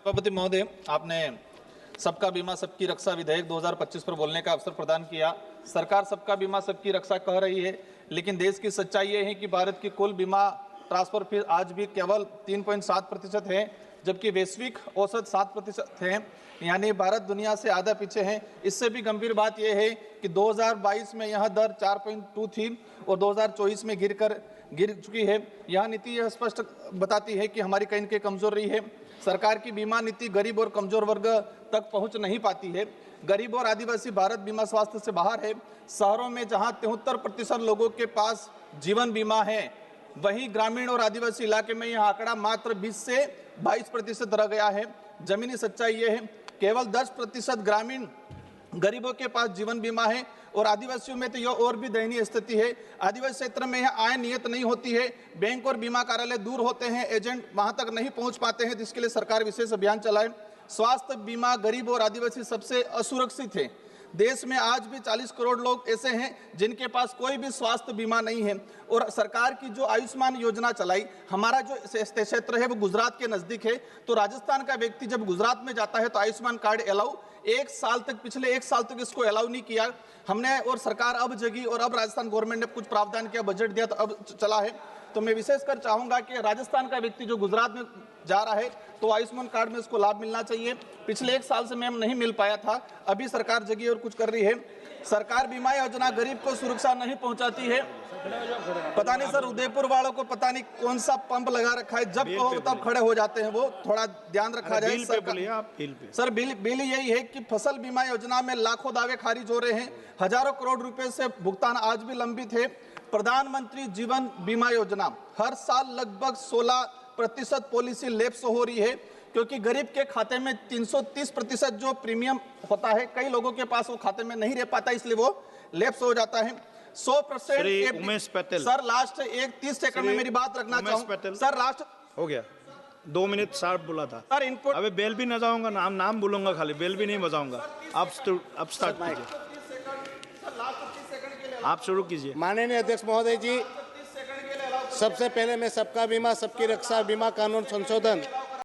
सभापति महोदय, आपने सबका बीमा सबकी रक्षा विधेयक 2025 पर बोलने का अवसर प्रदान किया। सरकार सबका बीमा सबकी रक्षा कह रही है, लेकिन देश की सच्चाई ये है कि भारत की कुल बीमा ट्रांसफर फीस आज भी केवल 3.7% है, जबकि वैश्विक औसत 7% है। यानी भारत दुनिया से आधा पीछे है। इससे भी गंभीर बात यह है कि 2022 में यह दर 4.2 थी और 2024 में गिर चुकी है। यह नीति यह स्पष्ट बताती है कि हमारी कहीं न कहीं कमजोर रही है। सरकार की बीमा नीति गरीब और कमजोर वर्ग तक पहुंच नहीं पाती है। गरीब और आदिवासी भारत बीमा स्वास्थ्य से बाहर है। शहरों में जहां 73% लोगों के पास जीवन बीमा है, वहीं ग्रामीण और आदिवासी इलाके में यह आंकड़ा मात्र 20 से 22% रह गया है। जमीनी सच्चाई यह है, केवल 10% ग्रामीण गरीबों के पास जीवन बीमा है और आदिवासियों में तो यह और भी दयनीय स्थिति है। आदिवासी क्षेत्र में यह आय नियत नहीं होती है। बैंक और बीमा कार्यालय दूर होते हैं, एजेंट वहां तक नहीं पहुंच पाते हैं, जिसके लिए सरकार विशेष अभियान चलाए। स्वास्थ्य बीमा गरीब और आदिवासी सबसे असुरक्षित है। देश में आज भी 40 करोड़ लोग ऐसे हैं जिनके पास कोई भी स्वास्थ्य बीमा नहीं है। और सरकार की जो आयुष्मान योजना चलाई, हमारा जो क्षेत्र है वो गुजरात के नजदीक है, तो राजस्थान का व्यक्ति जब गुजरात में जाता है तो आयुष्मान कार्ड अलाउ, पिछले एक साल तक इसको अलाउ नहीं किया हमने। और सरकार अब जगी और अब राजस्थान गवर्नमेंट ने कुछ प्रावधान किया, बजट दिया तो अब चला है। तो मैं विशेषकर चाहूंगा कि राजस्थान का व्यक्ति जो गुजरात में जा रहा है तो आयुष्मान कार्ड में इसको लाभ मिलना चाहिए। पिछले एक साल से मैम नहीं मिल पाया था, अभी सरकार जगी और कुछ कर रही है। सरकार बीमा योजना गरीब को सुरक्षा नहीं पहुंचाती है। पता नहीं सर, उदयपुर वालों को पता नहीं कौन सा पंप लगा रखा है, जब कहो तब खड़े हो जाते हैं, वो थोड़ा ध्यान रखा जाए। सर बिल यही है कि फसल बीमा योजना में लाखों दावे खारिज हो रहे हैं। हजारों करोड़ रुपए से भुगतान आज भी लंबित है। प्रधानमंत्री जीवन बीमा योजना हर साल लगभग 16% पॉलिसी लैप्स हो रही है, क्योंकि गरीब के खाते में 330% जो प्रीमियम होता है, कई लोगों के पास वो खाते में नहीं रह पाता, इसलिए वो लैप्स हो जाता है। 100% Umesh Patel sir, last 30 second में मेरी बात रखना चाहूँ सर। लास्ट हो गया 2 मिनट शार्प बोला था सर। इनपुट अबे बेल भी न जाऊंगा, नाम बोलूंगा, खाली बेल भी नहीं बजाऊंगा। आप स्टार्ट कीजिए, आप शुरू कीजिए। माननीय अध्यक्ष महोदय जी, सबसे पहले मैं सबका बीमा सबकी रक्षा बीमा कानून संशोधन